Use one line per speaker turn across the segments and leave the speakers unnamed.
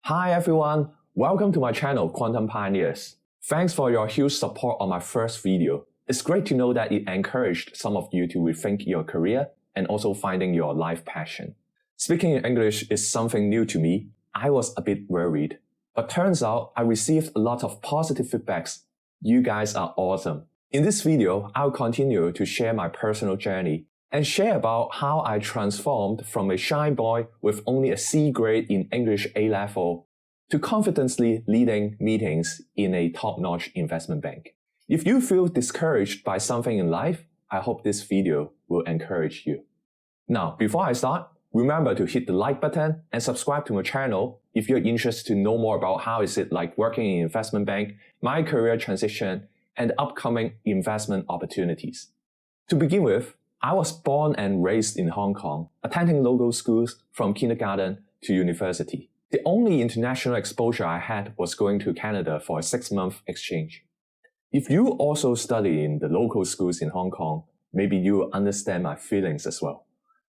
Hi everyone, welcome to my channel Quantum Pioneers. Thanks for your huge support on my first video. It's great to know that it encouraged some of you to rethink your career and also finding your life passion. Speaking in English is something new to me. I was a bit worried, but turns out I received a lot of positive feedbacks. You guys are awesome. In this video, I'll continue to share my personal journey and share about how I transformed from a shy boy with only a C grade in English A-level to confidently leading meetings in a top-notch investment bank. If you feel discouraged by something in life, I hope this video will encourage you. Now, before I start, remember to hit the like button and subscribe to my channel if you're interested to know more about how is it like working in investment bank, my career transition, and upcoming investment opportunities. To begin with, I was born and raised in Hong Kong, attending local schools from kindergarten to university. The only international exposure I had was going to Canada for a 6-month exchange. If you also study in the local schools in Hong Kong, maybe you will understand my feelings as well.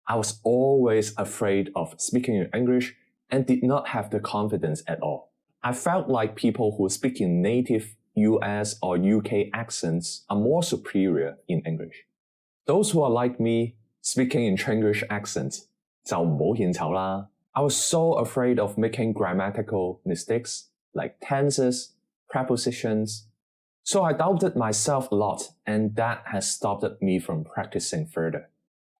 I was always afraid of speaking in English and did not have the confidence at all. I felt like people who speak in native US or UK accents are more superior in English. Those who are like me, speaking in Chinglish accents, 就唔好獻醜啦. I was so afraid of making grammatical mistakes like tenses, prepositions. So I doubted myself a lot, and that has stopped me from practicing further.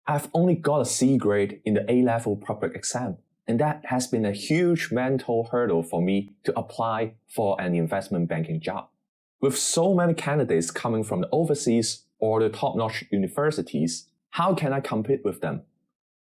I've only got a C grade in the A-level public exam, and that has been a huge mental hurdle for me to apply for an investment banking job. With so many candidates coming from the overseas or the top-notch universities, how can I compete with them?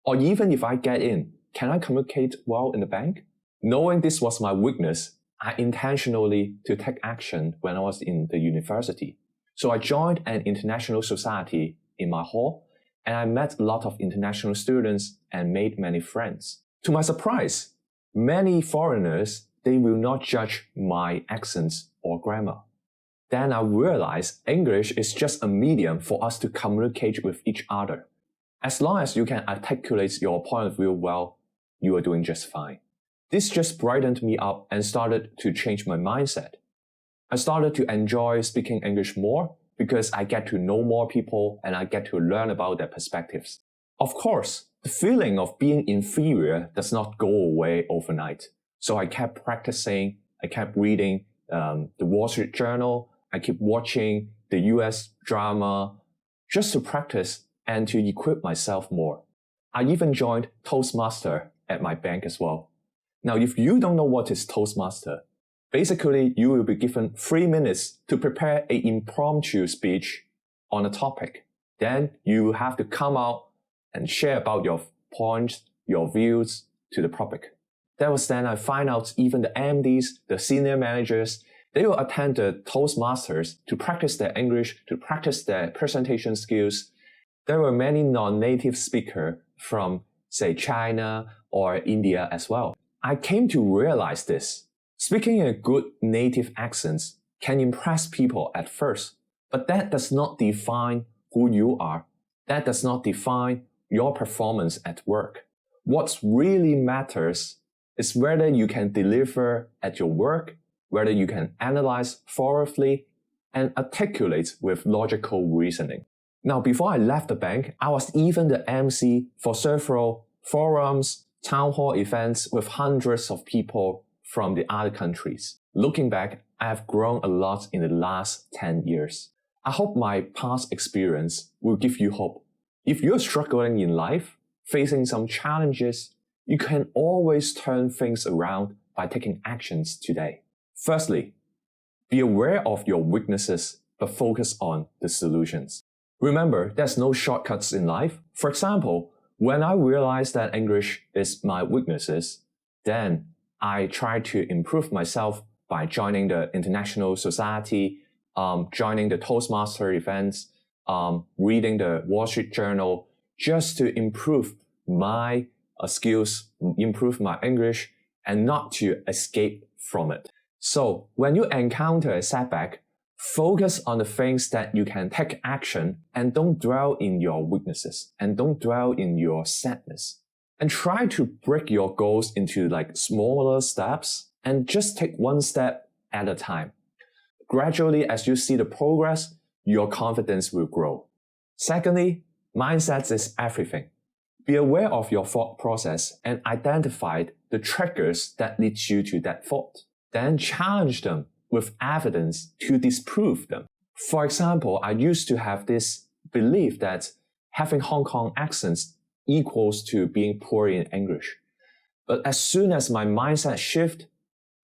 Or even if I get in, can I communicate well in the bank? Knowing this was my weakness, I intentionally to take action when I was in the university. So I joined an international society in my hall, and I met a lot of international students and made many friends. To my surprise, many foreigners, they will not judge my accents or grammar. Then I realized English is just a medium for us to communicate with each other. As long as you can articulate your point of view well, you are doing just fine. This just brightened me up and started to change my mindset. I started to enjoy speaking English more because I get to know more people and I get to learn about their perspectives. Of course, the feeling of being inferior does not go away overnight. So I kept practicing, I kept reading the Wall Street Journal, I keep watching the US drama just to practice and to equip myself more. I even joined Toastmaster at my bank as well. Now, if you don't know what is Toastmaster, basically you will be given 3 minutes to prepare an impromptu speech on a topic. Then you will have to come out and share about your points, your views to the public. That was then I find out even the MDs, the senior managers, they will attend the Toastmasters to practice their English, to practice their presentation skills. There were many non-native speakers from, say, China or India as well. I came to realize this. Speaking a good native accent can impress people at first, but that does not define who you are. That does not define your performance at work. What really matters is whether you can deliver at your work, whether you can analyze thoroughly and articulate with logical reasoning. Now, before I left the bank, I was even the MC for several forums, town hall events with hundreds of people from the other countries. Looking back, I have grown a lot in the last 10 years. I hope my past experience will give you hope. If you're struggling in life, facing some challenges, you can always turn things around by taking actions today. Firstly, be aware of your weaknesses, but focus on the solutions. Remember, there's no shortcuts in life. For example, when I realized that English is my weaknesses, then I tried to improve myself by joining the international society, joining the Toastmaster events, reading the Wall Street Journal, just to improve my skills, improve my English, and not to escape from it. So when you encounter a setback, focus on the things that you can take action and don't dwell in your weaknesses and don't dwell in your sadness. And try to break your goals into like smaller steps and just take one step at a time. Gradually, as you see the progress, your confidence will grow. Secondly, mindset is everything. Be aware of your thought process and identify the triggers that lead you to that thought. Then challenge them with evidence to disprove them. For example, I used to have this belief that having Hong Kong accents equals to being poor in English. But as soon as my mindset shifted,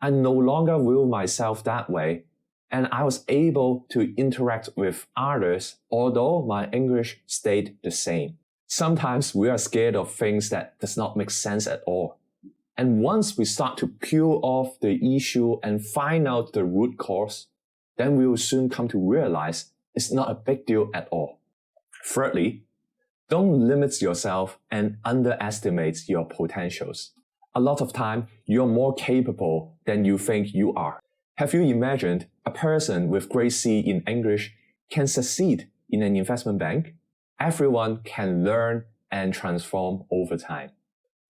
I no longer view myself that way, and I was able to interact with others although my English stayed the same. Sometimes we are scared of things that does not make sense at all. And once we start to peel off the issue and find out the root cause, then we will soon come to realize it's not a big deal at all. Thirdly, don't limit yourself and underestimate your potentials. A lot of time, you're more capable than you think you are. Have you imagined a person with grade C in English can succeed in an investment bank? Everyone can learn and transform over time.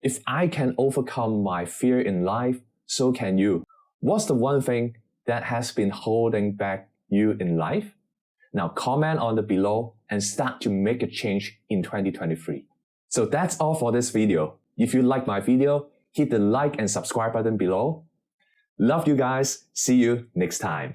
If I can overcome my fear in life, so can you. What's the one thing that has been holding back you in life? Now comment on the below and start to make a change in 2023. So that's all for this video. If you like my video, hit the like and subscribe button below. Love you guys. See you next time.